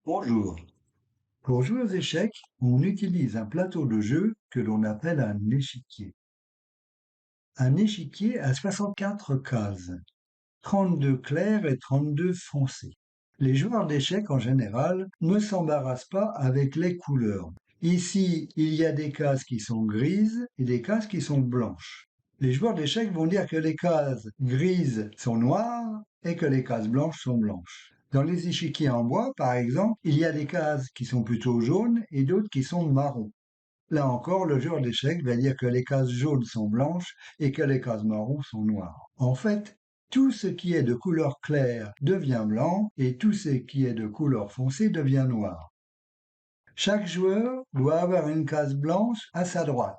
Bonjour. Pour jouer aux échecs, on utilise un plateau de jeu que l'on appelle un échiquier. Un échiquier a 64 cases, 32 claires et 32 foncées. Les joueurs d'échecs en général ne s'embarrassent pas avec les couleurs. Ici, il y a des cases qui sont grises et des cases qui sont blanches. Les joueurs d'échecs vont dire que les cases grises sont noires et que les cases blanches sont blanches. Dans les échiquiers en bois, par exemple, il y a des cases qui sont plutôt jaunes et d'autres qui sont marrons. Là encore, le joueur d'échecs va dire que les cases jaunes sont blanches et que les cases marrons sont noires. En fait, tout ce qui est de couleur claire devient blanc et tout ce qui est de couleur foncée devient noir. Chaque joueur doit avoir une case blanche à sa droite.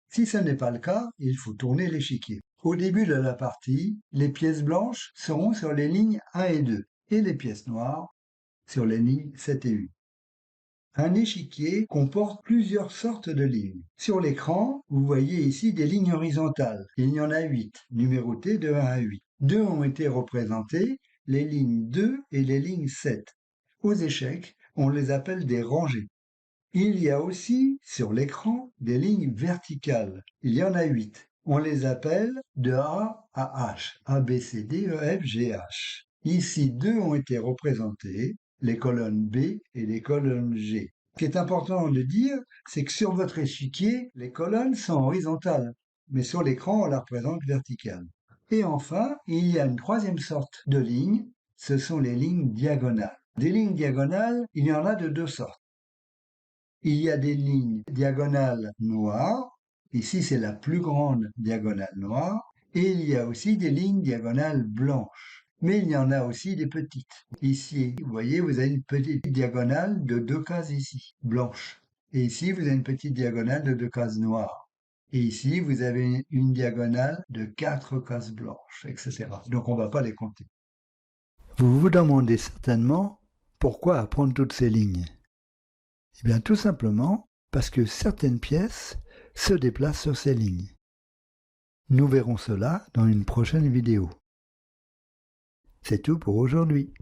Si ce n'est pas le cas, il faut tourner l'échiquier. Au début de la partie, les pièces blanches seront sur les lignes 1 et 2 et les pièces noires sur les lignes 7 et 8. Un échiquier comporte plusieurs sortes de lignes. Sur l'écran, vous voyez ici des lignes horizontales. Il y en a 8, numérotées de 1 à 8. Deux ont été représentées, les lignes 2 et les lignes 7. Aux échecs, on les appelle des rangées. Il y a aussi sur l'écran des lignes verticales. Il y en a 8. On les appelle de A à H. A, B, C, D, E, F, G, H. Ici, deux ont été représentés, les colonnes B et les colonnes G. Ce qui est important de dire, c'est que sur votre échiquier, les colonnes sont horizontales, mais sur l'écran, on la représente verticale. Et enfin, il y a une troisième sorte de lignes, ce sont les lignes diagonales. Des lignes diagonales, il y en a de deux sortes. Il y a des lignes diagonales noires, ici c'est la plus grande diagonale noire, et il y a aussi des lignes diagonales blanches. Mais il y en a aussi des petites. Ici, vous voyez, vous avez une petite diagonale de 2 cases ici, blanche. Et ici, vous avez une petite diagonale de 2 cases noires. Et ici, vous avez une diagonale de 4 cases blanches, etc. Donc on ne va pas les compter. Vous vous demandez certainement pourquoi apprendre toutes ces lignes. Eh bien, tout simplement parce que certaines pièces se déplacent sur ces lignes. Nous verrons cela dans une prochaine vidéo. C'est tout pour aujourd'hui.